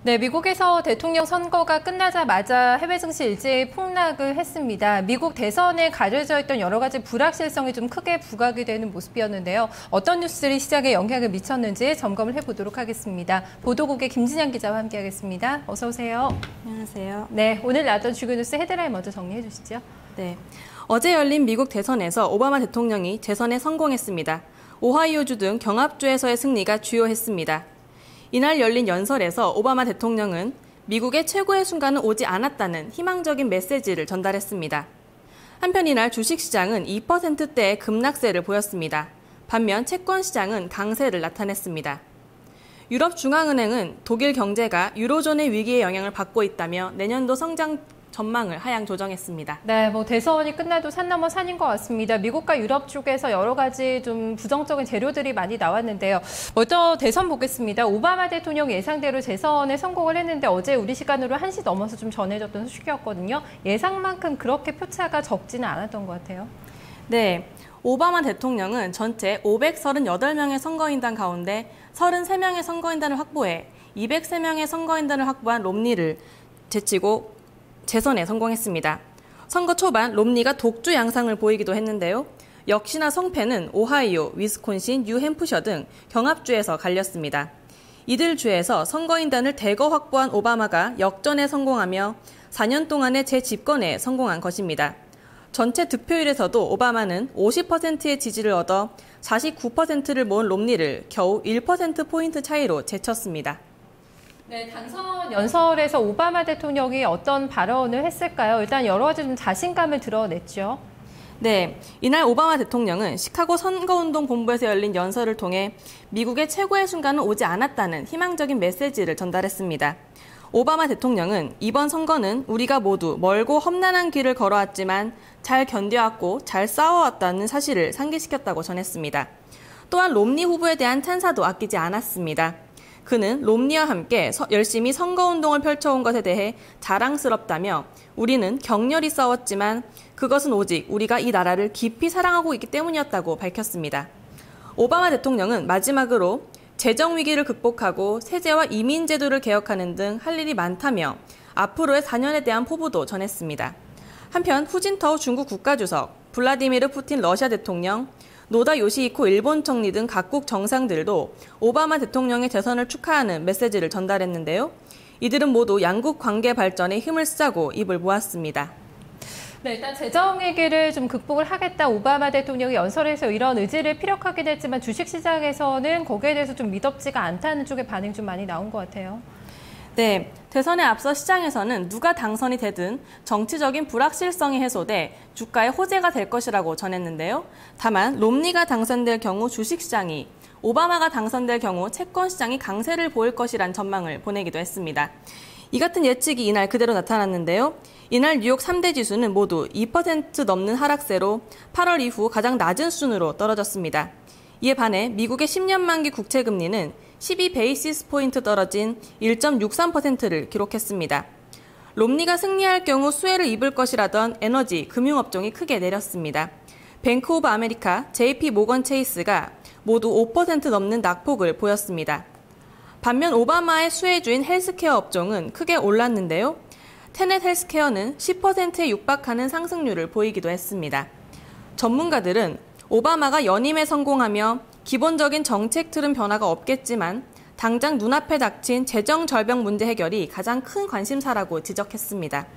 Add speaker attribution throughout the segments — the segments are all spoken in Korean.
Speaker 1: 네, 미국에서 대통령 선거가 끝나자마자 해외 증시 일제히 폭락을 했습니다. 미국 대선에 가려져 있던 여러 가지 불확실성이 좀 크게 부각이 되는 모습이었는데요. 어떤 뉴스들이 시장에 영향을 미쳤는지 점검을 해보도록 하겠습니다. 보도국의 김진양 기자와 함께하겠습니다. 어서 오세요.
Speaker 2: 안녕하세요.
Speaker 1: 네, 오늘 나왔던 주요 뉴스 헤드라인 먼저 정리해 주시죠.
Speaker 2: 네, 어제 열린 미국 대선에서 오바마 대통령이 재선에 성공했습니다. 오하이오주 등 경합주에서의 승리가 주요했습니다. 이날 열린 연설에서 오바마 대통령은 미국의 최고의 순간은 오지 않았다는 희망적인 메시지를 전달했습니다. 한편 이날 주식시장은 2%대의 급락세를 보였습니다. 반면 채권시장은 강세를 나타냈습니다. 유럽중앙은행은 독일 경제가 유로존의 위기의 영향을 받고 있다며 내년도 성장 전망을 하향 조정했습니다.
Speaker 1: 네, 대선이 끝나도 산 넘어 산인 것 같습니다. 미국과 유럽 쪽에서 여러 가지 좀 부정적인 재료들이 많이 나왔는데요. 먼저 대선 보겠습니다. 오바마 대통령 예상대로 재선에 성공을 했는데 어제 우리 시간으로 1시 넘어서 좀 전해졌던 소식이었거든요. 예상만큼 그렇게 표차가 적지는 않았던 것 같아요.
Speaker 2: 네, 오바마 대통령은 전체 538명의 선거인단 가운데 33명의 선거인단을 확보해 203명의 선거인단을 확보한 롬니를 제치고 재선에 성공했습니다. 선거 초반 롬니가 독주 양상을 보이기도 했는데요. 역시나 성패는 오하이오, 위스콘신, 뉴햄프셔 등 경합주에서 갈렸습니다. 이들 주에서 선거인단을 대거 확보한 오바마가 역전에 성공하며 4년 동안의 재집권에 성공한 것입니다. 전체 득표율에서도 오바마는 50%의 지지를 얻어 49%를 모은 롬니를 겨우 1%포인트 차이로 제쳤습니다.
Speaker 1: 네, 당선 연설에서 오바마 대통령이 어떤 발언을 했을까요? 일단 여러 가지 좀 자신감을 드러냈죠.
Speaker 2: 네, 이날 오바마 대통령은 시카고 선거운동 본부에서 열린 연설을 통해 미국의 최고의 순간은 오지 않았다는 희망적인 메시지를 전달했습니다. 오바마 대통령은 이번 선거는 우리가 모두 멀고 험난한 길을 걸어왔지만 잘 견뎌왔고 잘 싸워왔다는 사실을 상기시켰다고 전했습니다. 또한 롬니 후보에 대한 찬사도 아끼지 않았습니다. 그는 롬니와 함께 열심히 선거운동을 펼쳐온 것에 대해 자랑스럽다며 우리는 격렬히 싸웠지만 그것은 오직 우리가 이 나라를 깊이 사랑하고 있기 때문이었다고 밝혔습니다. 오바마 대통령은 마지막으로 재정 위기를 극복하고 세제와 이민 제도를 개혁하는 등 할 일이 많다며 앞으로의 4년에 대한 포부도 전했습니다. 한편 후진타오 중국 국가주석, 블라디미르 푸틴 러시아 대통령, 노다 요시히코 일본 총리 등 각국 정상들도 오바마 대통령의 재선을 축하하는 메시지를 전달했는데요. 이들은 모두 양국 관계 발전에 힘을 쓰자고 입을 모았습니다.
Speaker 1: 네, 일단 재정 위기를 좀 극복을 하겠다 오바마 대통령이 연설에서 이런 의지를 피력하긴 했지만 주식시장에서는 거기에 대해서 좀 믿었지가 않다는 쪽의 반응이 좀 많이 나온 것 같아요.
Speaker 2: 네, 대선에 앞서 시장에서는 누가 당선이 되든 정치적인 불확실성이 해소돼 주가에 호재가 될 것이라고 전했는데요. 다만 롬니가 당선될 경우 주식시장이, 오바마가 당선될 경우 채권시장이 강세를 보일 것이란 전망을 보내기도 했습니다. 이 같은 예측이 이날 그대로 나타났는데요. 이날 뉴욕 3대 지수는 모두 2% 넘는 하락세로 8월 이후 가장 낮은 수준으로 떨어졌습니다. 이에 반해 미국의 10년 만기 국채금리는 12베이시스 포인트 떨어진 1.63%를 기록했습니다. 롬니가 승리할 경우 수혜를 입을 것이라던 에너지, 금융업종이 크게 내렸습니다. 뱅크 오브 아메리카, JP 모건 체이스가 모두 5% 넘는 낙폭을 보였습니다. 반면 오바마의 수혜주인 헬스케어 업종은 크게 올랐는데요. 테넷 헬스케어는 10%에 육박하는 상승률을 보이기도 했습니다. 전문가들은 오바마가 연임에 성공하며 기본적인 정책 틀은 변화가 없겠지만 당장 눈앞에 닥친 재정 절벽 문제 해결이 가장 큰 관심사라고 지적했습니다.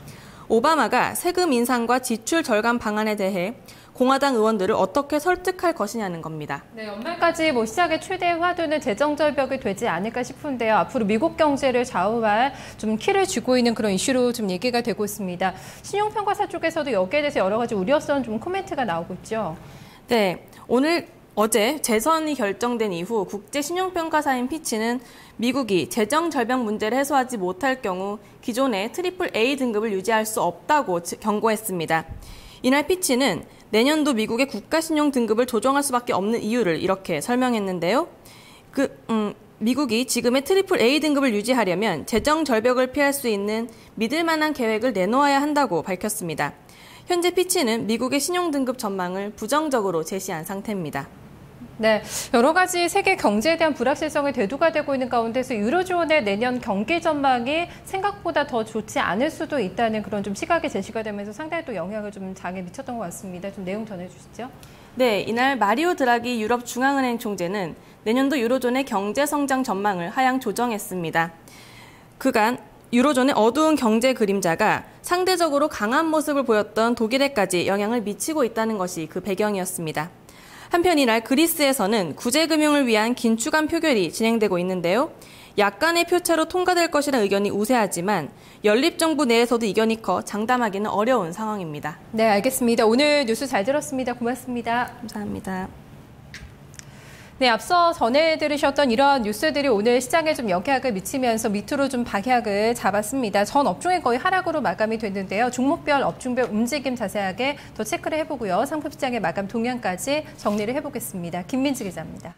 Speaker 2: 오바마가 세금 인상과 지출 절감 방안에 대해 공화당 의원들을 어떻게 설득할 것이냐는 겁니다.
Speaker 1: 네, 연말까지 시장의 최대 화두는 재정 절벽이 되지 않을까 싶은데요. 앞으로 미국 경제를 좌우할 좀 키를 쥐고 있는 그런 이슈로 좀 얘기가 되고 있습니다. 신용평가사 쪽에서도 여기에 대해서 여러 가지 우려스러운 좀 코멘트가 나오고 있죠.
Speaker 2: 네, 어제 재선이 결정된 이후 국제신용평가사인 피치는 미국이 재정 절벽 문제를 해소하지 못할 경우 기존의 트리플 A 등급을 유지할 수 없다고 경고했습니다. 이날 피치는 내년도 미국의 국가신용 등급을 조정할 수밖에 없는 이유를 이렇게 설명했는데요. 미국이 지금의 트리플 A 등급을 유지하려면 재정 절벽을 피할 수 있는 믿을 만한 계획을 내놓아야 한다고 밝혔습니다. 현재 피치는 미국의 신용등급 전망을 부정적으로 제시한 상태입니다.
Speaker 1: 네, 여러 가지 세계 경제에 대한 불확실성이 대두가 되고 있는 가운데서 유로존의 내년 경기 전망이 생각보다 더 좋지 않을 수도 있다는 그런 좀 시각이 제시가 되면서 상당히 또 영향을 좀 장에 미쳤던 것 같습니다. 좀 내용 전해주시죠.
Speaker 2: 네, 이날 마리오 드라기 유럽 중앙은행 총재는 내년도 유로존의 경제 성장 전망을 하향 조정했습니다. 그간 유로존의 어두운 경제 그림자가 상대적으로 강한 모습을 보였던 독일에까지 영향을 미치고 있다는 것이 그 배경이었습니다. 한편 이날 그리스에서는 구제금융을 위한 긴축안 표결이 진행되고 있는데요. 약간의 표차로 통과될 것이라는 의견이 우세하지만 연립정부 내에서도 이견이 커 장담하기는 어려운 상황입니다.
Speaker 1: 네, 알겠습니다. 오늘 뉴스 잘 들었습니다. 고맙습니다.
Speaker 2: 감사합니다.
Speaker 1: 네, 앞서 전해드리셨던 이러한 뉴스들이 오늘 시장에 좀 영향을 미치면서 밑으로 좀 박약을 잡았습니다. 전 업종이 거의 하락으로 마감이 됐는데요. 종목별, 업종별 움직임 자세하게 더 체크를 해보고요. 상품 시장의 마감 동향까지 정리를 해보겠습니다. 김민지 기자입니다.